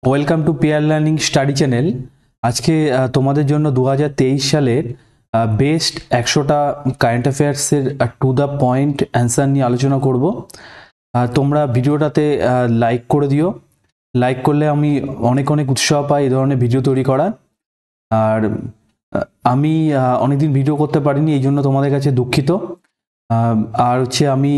Welcome to peer learning study channel. আজকে তোমাদের জন্য 2023 সালের বেস্ট 100টা কারেন্ট অ্যাফেয়ার্সের টু দ্য পয়েন্ট অ্যান্সার নিয়ে আলোচনা করব। তোমরা ভিডিওটাতে লাইক করে দিও। লাইক করলে আমি অনেক অনেক উৎসাহ পাই এই ধরনের ভিডিও তৈরি করার। আর আমি অনেকদিন ভিডিও করতে পারিনি, এই জন্য তোমাদের কাছে দুঃখিত। আর হচ্ছে আমি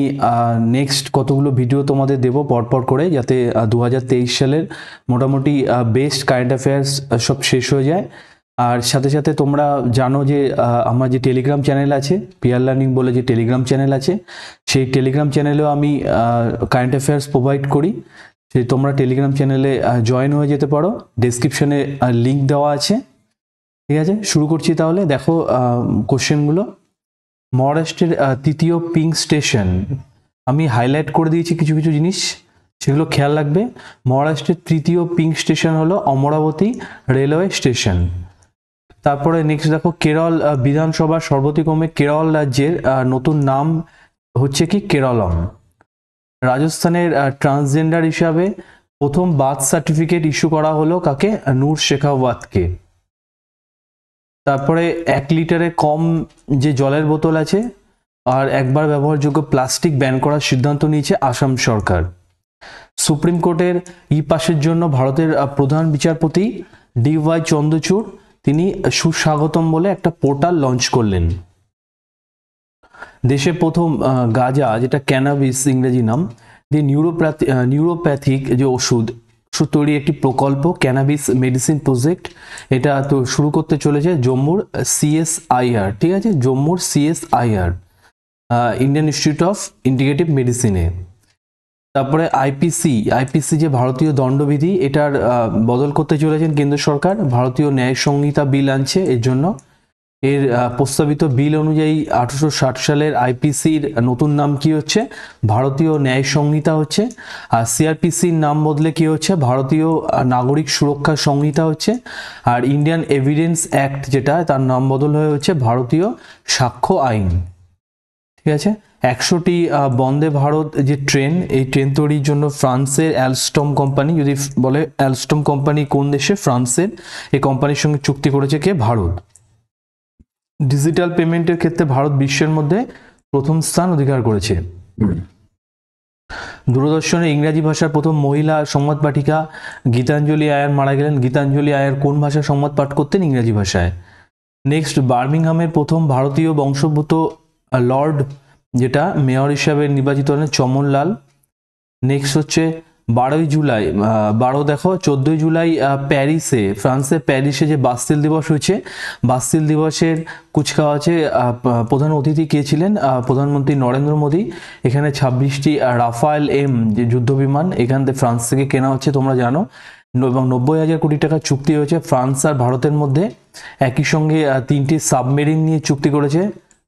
নেক্সট কতগুলো ভিডিও তোমাদের দেবো পরপর করে, যাতে 2023 সালের মোটামুটি বেস্ট কারেন্ট অ্যাফেয়ার্স সব শেষ হয়ে যায়। আর সাথে সাথে তোমরা জানো যে আমার যে টেলিগ্রাম চ্যানেল আছে, পিয়ার লার্নিং বলে যে টেলিগ্রাম চ্যানেল আছে, সেই টেলিগ্রাম চ্যানেলেও আমি কারেন্ট অ্যাফেয়ার্স প্রোভাইড করি। সেই তোমরা টেলিগ্রাম চ্যানেলে জয়েন হয়ে যেতে পারো, ডেসক্রিপশনে লিঙ্ক দেওয়া আছে। ঠিক আছে, শুরু করছি তাহলে। দেখো কোশ্চেনগুলো। মহারাষ্ট্রের তৃতীয় পিঙ্ক স্টেশন, আমি হাইলাইট করে দিয়েছি কিছু কিছু জিনিস, সেগুলো খেয়াল রাখবে। মহারাষ্ট্রের তৃতীয় পিঙ্ক স্টেশন হলো অমরাবতী রেলওয়ে স্টেশন। তারপরে নেক্সট দেখো, কেরল বিধানসভা সর্বতিক্রমে কেরল রাজ্যের নতুন নাম হচ্ছে কি কেরলম। রাজস্থানের ট্রান্সজেন্ডার হিসাবে প্রথম বার্থ সার্টিফিকেট ইস্যু করা হলো কাকে? নূর শেখাওয়াতকে। তারপরে 1 লিটারে কম যে জলের বোতল আছে আর একবার ব্যবহারযোগ্য প্লাস্টিক ব্যান করার সিদ্ধান্ত নিয়েছে আসাম সরকার। সুপ্রিম কোর্টের ই পাসের জন্য ভারতের প্রধান বিচারপতি DY চন্দ্রচূড় তিনি সুস্বাগতম বলে একটা পোর্টাল লঞ্চ করলেন। দেশে প্রথম গাঁজা, যেটা ক্যানাবিস ইংরেজি নাম, দিয়ে নিউরোপ্যাথিক যে ওষুধ তৈরি একটি প্রকল্প, ক্যানাবিস মেডিসিন প্রজেক্ট, এটা তো শুরু করতে চলেছে জম্মুর CSIR। ঠিক আছে, জম্মুর CSIR, Indian Institute of Integrative মেডিসিনে। তারপরে আইপিসি যে ভারতীয় দণ্ডবিধি, এটার বদল করতে চলেছেন কেন্দ্র সরকার। ভারতীয় ন্যায় সংহিতা বিল আনছে এর জন্য। এর প্রস্তাবিত বিল অনুযায়ী 1860 সালের আইপিসির নতুন নাম কি হচ্ছে? ভারতীয় ন্যায় সংহিতা হচ্ছে। আর CRPCর নাম বদলে কি হচ্ছে? ভারতীয় নাগরিক সুরক্ষা সংহিতা হচ্ছে। আর ইন্ডিয়ান এভিডেন্স অ্যাক্ট, যেটা তার নাম বদল হয়ে হচ্ছে ভারতীয় সাক্ষ্য আইন। ঠিক আছে, 100টি বন্দে ভারত যে ট্রেন, এই ট্রেন তৈরির জন্য ফ্রান্সের অ্যালস্টম কোম্পানি, যদি বলে অ্যালস্টম কোম্পানি কোন দেশে? ফ্রান্সের। এই কোম্পানির সঙ্গে চুক্তি করেছে কে? ভারত। ডিজিটাল পেমেন্টের ক্ষেত্রে ভারত বিশ্বের মধ্যে প্রথম স্থান অধিকার করেছে। দূরদর্শনে ইংরাজি ভাষার প্রথম মহিলা সংবাদ পাঠিকা গীতাঞ্জলি আয়ার মারা গেলেন। গীতাঞ্জলি আয়ার কোন ভাষায় সংবাদ পাঠ করতেন? ইংরাজি ভাষায়। নেক্সট, বার্মিংহামের প্রথম ভারতীয় বংশোদ্ভূত লর্ড, যেটা মেয়র হিসাবে নির্বাচিত হলেন চমনলাল। নেক্সট হচ্ছে 12ই জুলাই, 14ই জুলাই প্যারিসে, ফ্রান্সের প্যারিসে যে বাস্তিল দিবস হয়েছে, বাস্তিল দিবসের কুচকাওয়াজে প্রধান অতিথি কে ছিলেন? প্রধানমন্ত্রী নরেন্দ্র মোদী। এখানে 26টি রাফায়েল M যে যুদ্ধ বিমান এখান থেকে ফ্রান্স থেকে কেনা হচ্ছে, তোমরা জানো। এবং 90,000 কোটি টাকার চুক্তি হয়েছে ফ্রান্স আর ভারতের মধ্যে। একই সঙ্গে 3টি সাবমেরিন নিয়ে চুক্তি করেছে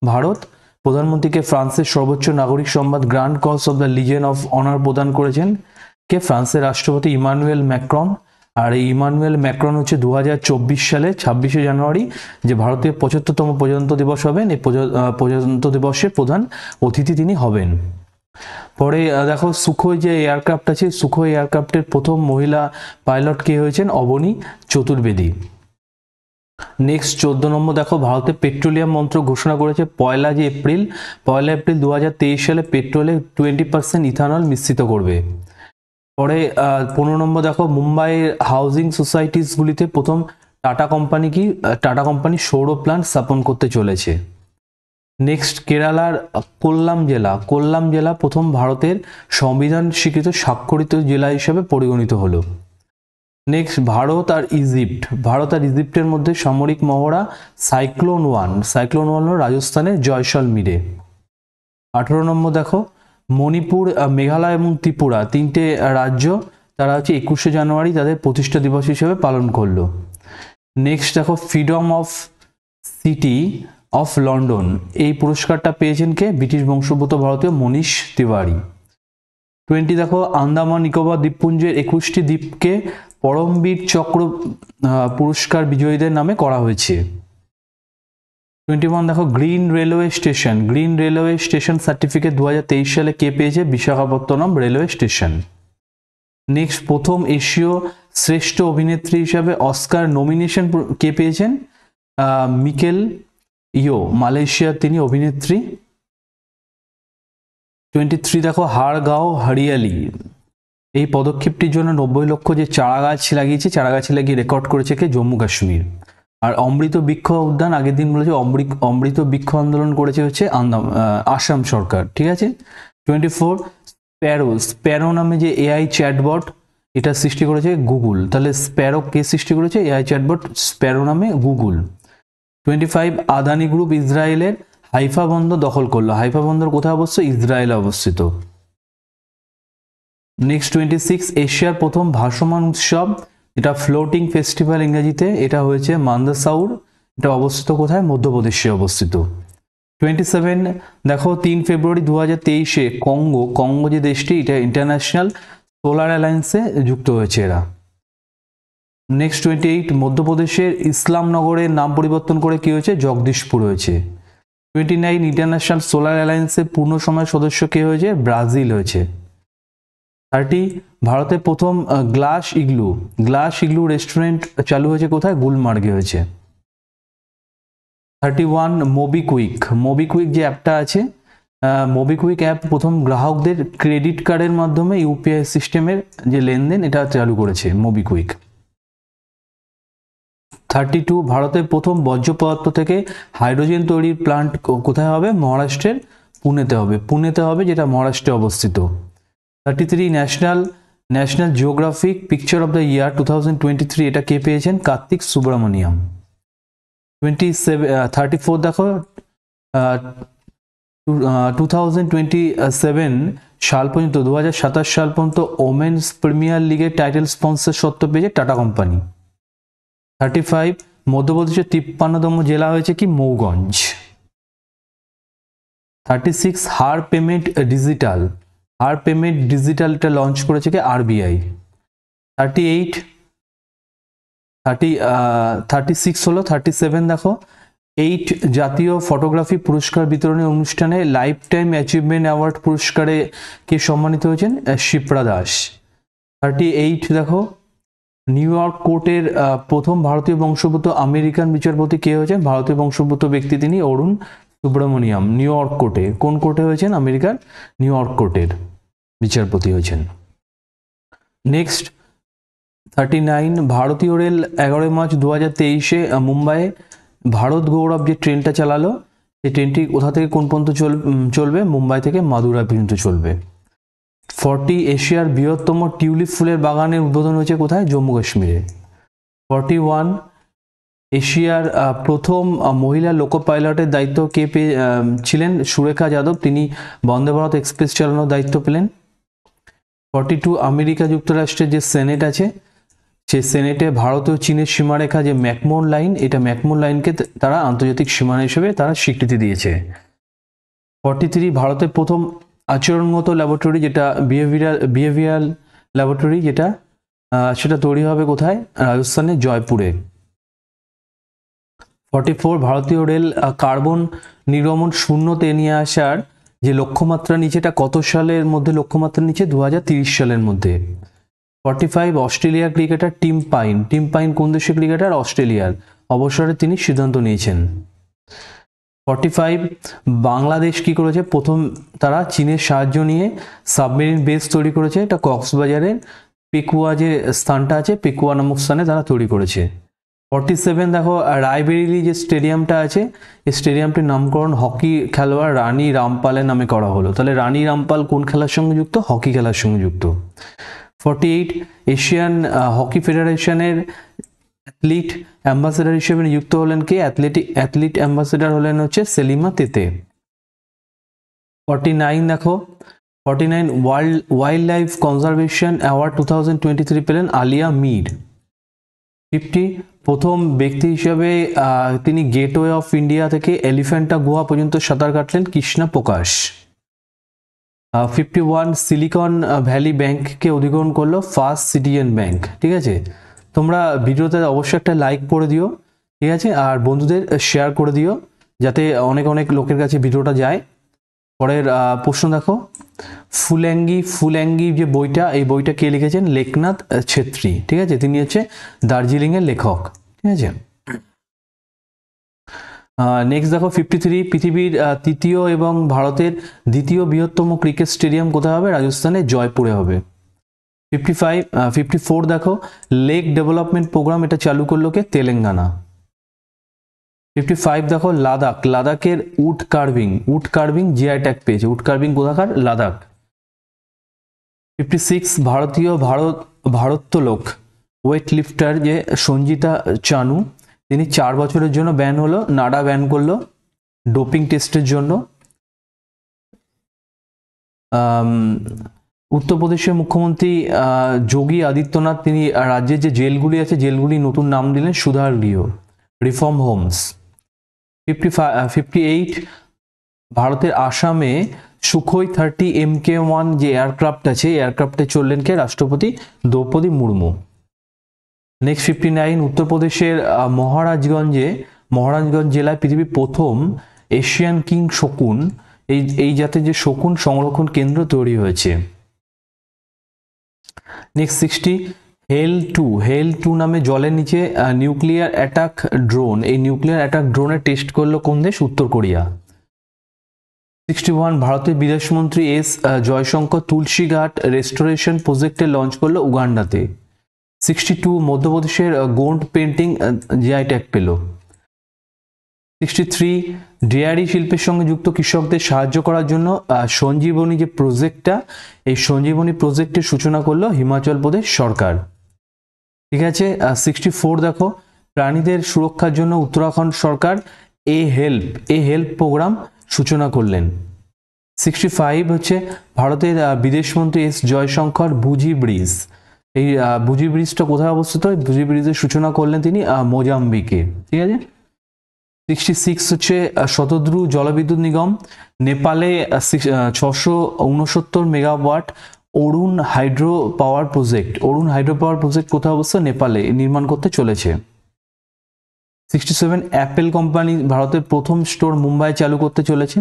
ভারত। প্রধানমন্ত্রীকে ফ্রান্সের সর্বোচ্চ নাগরিক সম্মান Grand Cross of the Legion of Honour প্রদান করেছেন কে? ফ্রান্সের রাষ্ট্রপতি ইমানুয়েল ম্যাক্রন। আর এই ইমানুয়েল ম্যাক্রন হচ্ছে 2024 সালে 26শে জানুয়ারি যে ভারতীয় 75তম প্রজাতন্ত্র দিবস হবেন, এই প্রজাতন্ত্র দিবসের প্রধান অতিথি তিনি হবেন। পরে দেখো, সুখোই যে এয়ারক্রাফট আছে, সুখোই এয়ারক্রাফটের প্রথম মহিলা পাইলট কে হয়েছেন? অবনী চতুর্বেদী। নেক্সট 14 নম্বর দেখো, ভারতের পেট্রোলিয়াম মন্ত্রক ঘোষণা করেছে 1 এপ্রিল 2023 সালে পেট্রোলে 20% ইথানল মিশ্রিত করবে। পরে 15 নম্বর দেখো, মুম্বাইয়ের হাউজিং সোসাইটিসগুলিতে প্রথম টাটা কোম্পানি সৌর প্ল্যান্ট স্থাপন করতে চলেছে। নেক্সট, কেরালার কোল্লাম জেলা প্রথম ভারতের সংবিধান স্বীকৃত স্বাক্ষরিত জেলা হিসেবে পরিগণিত হলো। নেক্সট, ভারত আর ইজিপ্টের মধ্যে সামরিক মহড়া সাইক্লোন ওয়ান হলো রাজস্থানের জয়সলমীরে। 18 নম্বর দেখো, মণিপুর, মেঘালয় এবং ত্রিপুরা 3টে রাজ্য, তারা হচ্ছে 21শে জানুয়ারি তাদের প্রতিষ্ঠা দিবস হিসেবে পালন করলো। নেক্সট দেখো, freedom of city of London, এই পুরস্কারটা পেয়েছেন কে? ব্রিটিশ বংশোদ্ভূত ভারতীয় মনীষ তিওয়ারি। 20 দেখো, আন্দামান নিকোবর দ্বীপপুঞ্জের 21টি দ্বীপকে পরমবীর চক্র পুরস্কার বিজয়ীদের নামে করা হয়েছে। 21 দেখো, গ্রিন রেলওয়ে স্টেশন সার্টিফিকেট 2023 সালে কে পেয়েছে? Visakhapatnam railway station. নেক্সট প্রথম এশীয় শ্রেষ্ঠ অভিনেত্রী হিসাবে অস্কার নমিনেশন কে পেয়েছেন? মিকেল ইয়ো, মালয়েশিয়ার তিনি অভিনেত্রী। 23 দেখো হাড় গাঁও হরিয়ালি, এই পদক্ষেপটির জন্য 90 লক্ষ যে চারা গাছ লাগিয়েছে, চারা গাছ লাগিয়ে রেকর্ড করেছে কে? জম্মু কাশ্মীর। আর অমৃত বৃক্ষ উদ্যান আগের দিন বলেছে অমৃত বৃক্ষ আন্দোলন করেছে হচ্ছে আসাম সরকার, ঠিক আছে। 24 স্প্যারো নামে যে এআই চ্যাটবট, এটা সৃষ্টি করেছে গুগল। তাহলে স্প্যারো কে সৃষ্টি করেছে? এআই চ্যাটবট স্প্যারো নামে গুগল। 25 আদানি গ্রুপ ইসরায়েলের হাইফা বন্দর দখল করলো। হাইফা বন্দর কোথায় অবস্থিত? ইসরায়েলে অবস্থিত। নেক্সট 26 এশিয়ার প্রথম ভাসমান উৎসব, এটা ফ্লোটিং ফেস্টিভ্যাল ইংরেজিতে, এটা হয়েছে মান্দাসাউর, এটা অবস্থিত কোথায়? মধ্যপ্রদেশে অবস্থিত। 27 দেখো 3 ফেব্রুয়ারি 2023 কঙ্গো যে দেশটি, এটা ইন্টারন্যাশনাল সোলার অ্যালায়েন্সে যুক্ত হয়েছে এরা। নেক্সট 28 মধ্যপ্রদেশের ইসলামনগরের নাম পরিবর্তন করে কি হয়েছে? জগদীশপুর হয়েছে। 29 ইন্টারন্যাশনাল সোলার অ্যালায়েন্সের পূর্ণ সময় সদস্য কে হয়েছে? ব্রাজিল হয়েছে। 30 ভারতের প্রথম গ্লাস ইগলু রেস্টুরেন্ট চালু হয়েছে কোথায়? গুলমার্গে হয়েছে। 31 মোবিকুইক যে অ্যাপটা আছে, মোবিকুইক অ্যাপ প্রথম গ্রাহকদের ক্রেডিট কার্ডের মাধ্যমে ইউপিআই সিস্টেমের যে লেনদেন, এটা চালু করেছে মোবিকুইক। 32 ভারতের প্রথম বর্জ্য পদার্থ থেকে হাইড্রোজেন তৈরির প্লান্ট কোথায় হবে? মহারাষ্ট্রের পুনেতে হবে, যেটা মহারাষ্ট্রে অবস্থিত। 33 national geographic picture of the year 2023, এটা কে পেয়েছেন? কার্তিক সুব্রমণিয়াম। 34 দেখো 2027 সাল পর্যন্ত 2027 সাল পর্যন্ত ওমেন্স প্রিমিয়ার লিগের টাইটেল স্পন্সর সত্ত্ব পেয়েছে টাটা কোম্পানি। 35 মধ্যপ্রদেশের 53তম জেলা হয়েছে কি? মৌগঞ্জ। 36 হার পেমেন্ট ডিজিটালটা লঞ্চ করেছে কি? আরবিআই। 36 হলো। 37 দেখো 8 জাতীয় ফটোগ্রাফি পুরস্কার বিতরণী অনুষ্ঠানে লাইফ টাইম অ্যাচিভমেন্ট অ্যাওয়ার্ড পুরস্কারে কে সম্মানিত হয়েছেন? শিপ্রা দাস। 38 দেখো নিউ ইয়র্ক কোর্টের প্রথম ভারতীয় বংশোদ্ভূত আমেরিকান বিচারপতি কে হয়েছেন? ভারতীয় বংশোদ্ভূত ব্যক্তি তিনি অরুণ সুব্রমণিয়াম। নিউ ইয়র্ক কোর্টে, কোন কোর্টে হয়েছেন? আমেরিকার নিউ ইয়র্ক কোর্টের বিচারপতি হয়েছেন। নেক্সট 39 ভারতীয় রেল 11 মার্চ 2023 মুম্বাইয়ে ভারত গৌরব যে ট্রেনটা চালালো, সেই ট্রেনটি কোথা থেকে কোন পর্যন্ত চলবে? মুম্বাই থেকে মাদুরাই পর্যন্ত চলবে। 40 এশিয়ার বৃহত্তম টিউলিপ ফুলের বাগানের উদ্বোধন হয়েছে কোথায়? জম্মু কাশ্মীরে। 41 এশিয়ার প্রথম মহিলা লোকো পাইলটের দায়িত্ব কে ছিলেন? সুরেখা যাদব, তিনি বন্দে ভারত এক্সপ্রেস চালানোর দায়িত্ব পেলেন। 42 আমেরিকা যুক্তরাষ্ট্রের যে সেনেট আছে, সেই সেনেটে ভারত ও চীনের সীমারেখা যে ম্যাকমোহন লাইন, এটা ম্যাকমোহন লাইনকে তারা আন্তর্জাতিক সীমানা হিসেবে তারা স্বীকৃতি দিয়েছে। 43 ভারতের প্রথম আচরণগত ল্যাবরেটরি, যেটা বিহেভিয়ারাল ল্যাবরেটরি, যেটা সেটা তৈরি হবে কোথায়? রাজস্থানের জয়পুরে। 44 ভারতীয় রেল কার্বন নির্গমন শূন্যতে নিয়ে আসার যে লক্ষ্যমাত্রা নিচে, এটা কত সালের মধ্যে লক্ষ্যমাত্রা নিচে? 2030 সালের মধ্যে। 45 অস্ট্রেলিয়ার ক্রিকেটার টিম পাইন কোন দেশের ক্রিকেটার? অস্ট্রেলিয়ার। অবসরে তিনি সিদ্ধান্ত নিয়েছেন। 45 বাংলাদেশ কি করেছে? প্রথম তারা চীনের সাহায্য নিয়ে সাবমেরিন বেস তৈরি করেছে, এটা কক্সবাজারের পেকুয়া যে স্থানটা আছে, পেকুয়া নামক স্থানে তারা তৈরি করেছে। 47 দেখো রায়বেরিলি যে স্টেডিয়ামটা আছে, এই স্টেডিয়ামটির নামকরণ হকি খেলোয়াড় রানী রামপালের নামে করা হলো। তাহলে রানী রামপাল কোন খেলার সঙ্গে যুক্ত? হকি খেলার সঙ্গে যুক্ত। 48 এশিয়ান হকি ফেডারেশনের অ্যাথলিট অ্যাম্বাসেডার হিসেবে নিযুক্ত হলেন কে? অ্যাথলিট অ্যাম্বাসেডার হলেন হচ্ছে সেলিমা তেতে। 49 দেখো 49 ওয়াইল্ড লাইফ কনজারভেশন অ্যাওয়ার্ড 2023 পেলেন আলিয়া মির। 50 প্রথম ব্যক্তি হিসেবে তিনি গেটওয়ে অফ ইন্ডিয়া থেকে এলিফ্যান্টা গুহা পর্যন্ত সাঁতার কাটলেন কৃষ্ণা প্রকাশ। 51 সিলিকন ভ্যালি ব্যাংককে অধিগ্রহণ করলো ফার্স্ট সিটিজেন ব্যাংক। ঠিক আছে, তোমরা ভিডিওতে অবশ্যই একটা লাইক করে দিও, ঠিক আছে, আর বন্ধুদের শেয়ার করে দিও, যাতে অনেক লোকের কাছে ভিডিওটা যায়। পরের প্রশ্ন দেখো, ফুল্যাঙ্গি যে বইটা, এই বইটা কে লিখেছেন? লেখনাথ ছেত্রী। ঠিক আছে, তিনি হচ্ছে দার্জিলিং এর লেখক। ঠিক আছে, নেক্সট দেখো 53, পৃথিবীর তৃতীয় এবং ভারতের দ্বিতীয় বৃহত্তম ক্রিকেট স্টেডিয়াম কোথায় হবে? রাজস্থানে জয়পুরে হবে। 54 দেখো, লেক ডেভেলপমেন্ট প্রোগ্রাম এটা চালু করলো কে? তেলেঙ্গানা। 55 দেখো, লাদাখের উড কার্ভিং জিআই ট্যাগ পেয়েছে। উড কার্ভিং কোথাকার? লাদাখ। 56 ভারোত্তোলক ওয়েট লিফটার যে সঞ্জিতা চানু, তিনি 4 বছরের জন্য ব্যান হলো, নাডা ব্যান করলো ডোপিং টেস্টের জন্য। উত্তরপ্রদেশের মুখ্যমন্ত্রী যোগী আদিত্যনাথ, তিনি রাজ্যের যে জেলগুলি আছে জেলগুলি নতুন নাম দিলেন সুধার গৃহ, রিফর্ম হোমস। 58 ভারতের আসামে সুখোই 30 MK1 যে এয়ারক্রাফট আছে, এয়ারক্রাফটে চললেন কে? রাষ্ট্রপতি দ্রৌপদী মুর্মু। নেক্সট 59 উত্তরপ্রদেশের মহারাজগঞ্জ জেলায় পৃথিবীর প্রথম এশিয়ান কিং শকুন, এই জাতের যে শকুন সংরক্ষণ কেন্দ্র তৈরি হয়েছে। নেক্সট 60 হেল 2 নামে জলের নিচে নিউক্লিয়ার অ্যাটাক ড্রোন, এই নিউক্লিয়ার অ্যাটাক ড্রোনের টেস্ট করলো কোন দেশ? উত্তর কোরিয়া। 61 ভারতের বিদেশমন্ত্রী এস জয়শঙ্কর তুলসীঘাট রেস্টোরেশন প্রজেক্টে লঞ্চ করলো উগান্ডাতে। 62 মধ্যপ্রদেশের গোন্ড পেন্টিং জিআই ট্যাগ পেল। 63 ডেয়ারি শিল্পের সঙ্গে যুক্ত কৃষকদের সাহায্য করার জন্য সঞ্জীবনী যে প্রজেক্টটা, এই সঞ্জীবনী প্রজেক্টের সূচনা করলো হিমাচল প্রদেশ সরকার। ঠিক আছে, 64 দেখো, প্রাণীদের সুরক্ষার জন্য উত্তরাখণ্ড সরকার এ হেল্প প্রোগ্রাম সূচনা করলেন। 65 হচ্ছে ভারতের বিদেশমন্ত্রী এস জয়শঙ্কর বুজি ব্রিজ, এই বুজি ব্রিজটা কোথায় অবস্থিত? বুজি ব্রিজের সূচনা করলেন তিনি মোজাম্বিকে। ঠিক আছে, 66 হচ্ছে শতদ্রু জলবিদ্যুৎ নিগম নেপালে 669 মেগাওয়াট অরুণ হাইড্রো পাওয়ার প্রজেক্ট কোথায় অবস্থিত? নেপালে নির্মাণ করতে চলেছে। 67 অ্যাপেল কোম্পানি ভারতের প্রথম স্টোর মুম্বাই চালু করতে চলেছে।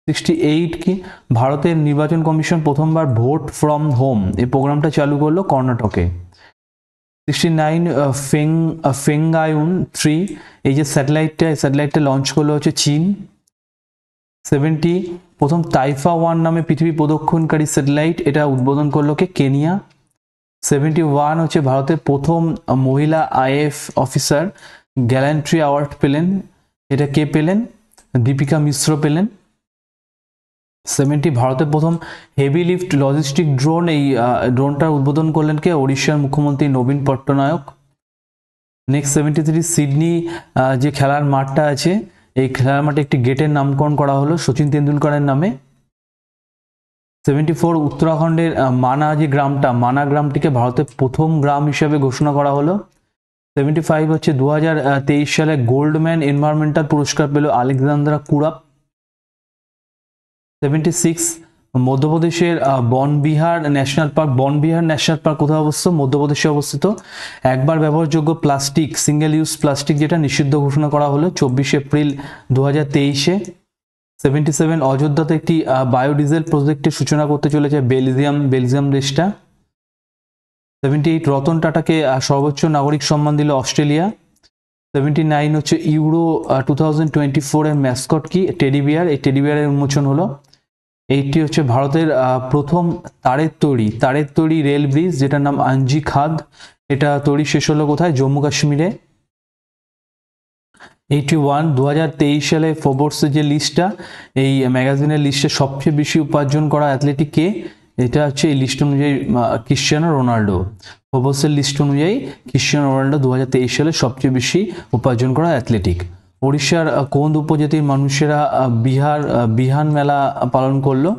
68 কি ভারতের নির্বাচন কমিশন প্রথমবার ভোট ফ্রম হোম এই প্রোগ্রামটা চালু করলো কর্ণাটকে। 69 ফেঙ্গায়ুন 3 এই যে স্যাটেলাইটটা লঞ্চ করলো হচ্ছে চীন। 70 প্রথম তাইফা 1 নামে পৃথিবী প্রদক্ষিণকারী স্যাটেলাইট, এটা উদ্বোধন করলো কে? কেনিয়া। 71 হচ্ছে ভারতের প্রথম মহিলা আইএফ অফিসার গ্যালান্ট্রি অ্যাওয়ার্ড পেলেন, এটা কে পেলেন? দীপিকা মিশ্র পেলেন। 70 ভারতের প্রথম হেভি লিফট লজিস্টিক ড্রোন, এই ড্রোনটার উদ্বোধন করলেন কে? ওড়িশার মুখ্যমন্ত্রী নবীন পট্টনায়ক। নেক্সট 73 সিডনি যে খেলার মাঠটা আছে, এই খেলার মাঠে একটি গেটের নামকরণ করা হলো সচিন তেন্ডুলকরের নামে। 74 উত্তরাখণ্ডের মানা গ্রামটিকে ভারতের প্রথম গ্রাম হিসেবে ঘোষণা করা হলো। 75 হচ্ছে 2023 সালে গোল্ডম্যান এনভায়রনমেন্টাল পুরস্কার পেল আলেকজান্দ্রা কুরাপ। 76 মধ্যপ্রদেশের বনবিহার ন্যাশনাল পার্ক কোথায় অবস্থিত? মধ্যপ্রদেশে অবস্থিত। একবার ব্যবহারযোগ্য প্লাস্টিক, সিঙ্গেল ইউজ প্লাস্টিক যেটা নিষিদ্ধ ঘোষণা করা হলো 24 এপ্রিল 2023-এ। 77 অযোধ্যাতে একটি বায়োডিজেল প্রজেক্টের সূচনা করতে চলেছে বেলজিয়াম দেশটা। 78 রতন টাটাকে সর্বোচ্চ নাগরিক সম্মান দিল অস্ট্রেলিয়া। 79 হচ্ছে ইউরো 2024 এর ম্যাসকট কি? টেডি বিয়ার, এই টেডি বিয়ারের উন্মোচন হলো। 80 হচ্ছে ভারতের প্রথম তারের তৈরি রেল ব্রিজ যেটার নাম আঞ্জি খাদ, এটা তৈরি শেষ হলো কোথায়? জম্মু কাশ্মীরে। 81 2023 সালে ফোর্বসের যে লিস্টটা, এই ম্যাগাজিনের লিস্টে সবচেয়ে বেশি উপার্জন করা অ্যাথলেটিক কে? এটা হচ্ছে এই লিস্ট অনুযায়ী ক্রিশ্চিয়ানো রোনাল্ডো। ফোর্বসের লিস্ট অনুযায়ী ক্রিশ্চিয়ানো রোনাল্ডো 2023 সালে সবচেয়ে বেশি উপার্জন করা অ্যাথলেটিক। ওড়িশার কোন উপজাতির মানুষেরা বিহান মেলা পালন করলো?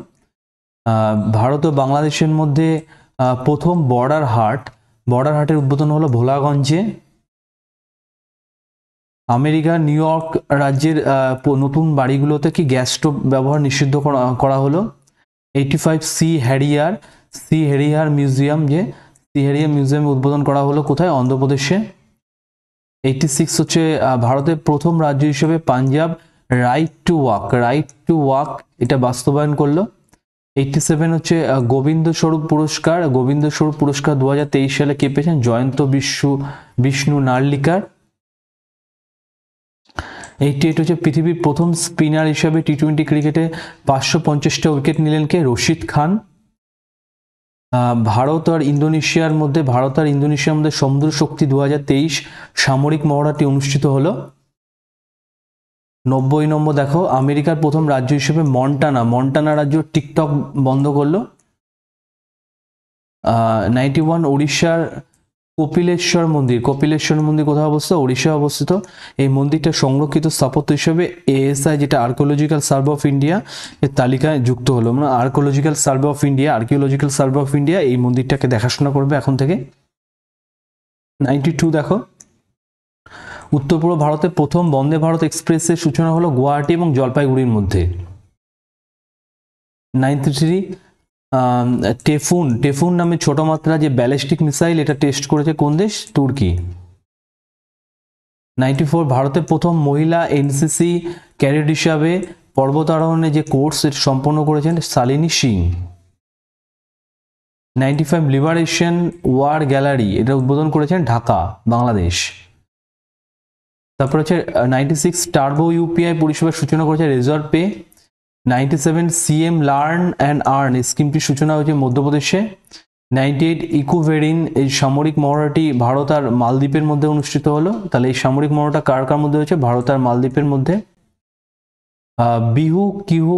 ভারত ও বাংলাদেশের মধ্যে প্রথম বর্ডার হাটের উদ্বোধন হলো ভোলাগঞ্জে। আমেরিকার নিউ ইয়র্ক রাজ্যের নতুন বাড়িগুলোতে কি গ্যাস স্টোভ ব্যবহার নিষিদ্ধ করা হলো। 85 সি হেরিয়ার মিউজিয়াম উদ্বোধন করা হলো কোথায়? অন্ধ্রপ্রদেশে। 86 হচ্ছে ভারতের প্রথম রাজ্য হিসেবে পাঞ্জাব রাইট টু ওয়াক এটা বাস্তবায়ন করলো। 87 হচ্ছে গোবিন্দ স্বরূপ পুরস্কার 2023 সালে কে পেয়েছেন? জয়ন্ত বিষ্ণু নার্লিকার। 88 হচ্ছে পৃথিবীর প্রথম স্পিনার হিসাবে টি-20 ক্রিকেটে 550টা উইকেট নিলেন কে? রশিদ খান। ভারত আর ইন্দোনেশিয়ার মধ্যে সমুদ্র শক্তি 2023 সামরিক মহড়াটি অনুষ্ঠিত হলো। 90 নম্বর দেখো, আমেরিকার প্রথম রাজ্য হিসেবে মন্টানা রাজ্য টিকটক বন্ধ করলো। 91 উড়িষ্যার কপিলেশ্বর মন্দির কোথায় অবস্থিত? উড়িষ্যায় অবস্থিত। এই মন্দিরটা সংরক্ষিত স্থাপত্য হিসেবে এএসআই যেটা আর্কিওলজিক্যাল সার্ভে অফ ইন্ডিয়া এর তালিকায় যুক্ত হলো। মানে আর্কিওলজিক্যাল সার্ভে অফ ইন্ডিয়া এই মন্দিরটাকে দেখাশোনা করবে এখন থেকে। 92 দেখো, উত্তর পূর্ব ভারতে প্রথম বন্দে ভারত এক্সপ্রেসের সূচনা হলো গুয়াহাটি এবং জলপাইগুড়ির মধ্যে। 93 টেফুন নামে ছোট মাত্রা যে ব্যালিস্টিক মিসাইল এটা টেস্ট করেছে কোন দেশ? তুর্কি। 94 ভারতের প্রথম মহিলা এনসিসি ক্যাডেট হিসাবে পর্বতারোহণে যে কোর্স সম্পন্ন করেছেন Shalini Singh. 95 Liberation War Gallery এটা উদ্বোধন করেছেন ঢাকা, বাংলাদেশ। তারপর হচ্ছে 96 টার্বো ইউপিআই পরিষেবার সূচনা করেছে reserve pay. 97 CM learn and earn স্কিমটির সূচনা হয়েছে মধ্যপ্রদেশে। 98 ইকোভেরিন এই সামরিক মহড়াটি ভারত আর মালদ্বীপের মধ্যে অনুষ্ঠিত হলো। তাহলে এই সামরিক মহড়াটা কার মধ্যে হয়েছে? ভারত আর মালদ্বীপের মধ্যে। বিহু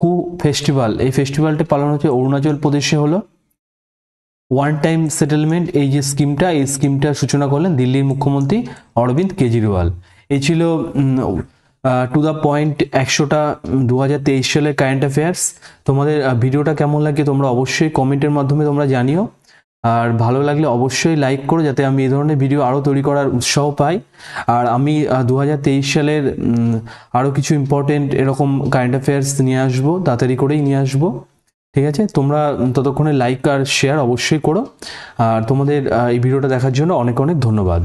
কু ফেস্টিভ্যাল এই ফেস্টিভ্যালটি পালন হচ্ছে অরুণাচল প্রদেশে হলো। ওয়ান টাইম সেটেলমেন্ট এই যে স্কিমটার সূচনা করলেন দিল্লির মুখ্যমন্ত্রী অরবিন্দ কেজরিওয়াল। এই ছিল টু দ্য পয়েন্ট 100টা 2023 সালের কারেন্ট অ্যাফেয়ার্স। তোমাদের ভিডিওটা কেমন লাগে তোমরা অবশ্যই কমেন্টের মাধ্যমে তোমরা জানিও। আর ভালো লাগলে অবশ্যই লাইক করো যাতে আমি এই ধরনের ভিডিও আরও তৈরি করার উৎসাহ পাই। আর আমি 2023 সালের আরও কিছু ইম্পর্টেন্ট এরকম কারেন্ট অ্যাফেয়ার্স নিয়ে আসবো, তাড়াতাড়ি করেই নিয়ে আসবো। ঠিক আছে, তোমরা ততক্ষণে লাইক আর শেয়ার অবশ্যই করো। আর তোমাদের এই ভিডিওটা দেখার জন্য অনেক অনেক ধন্যবাদ।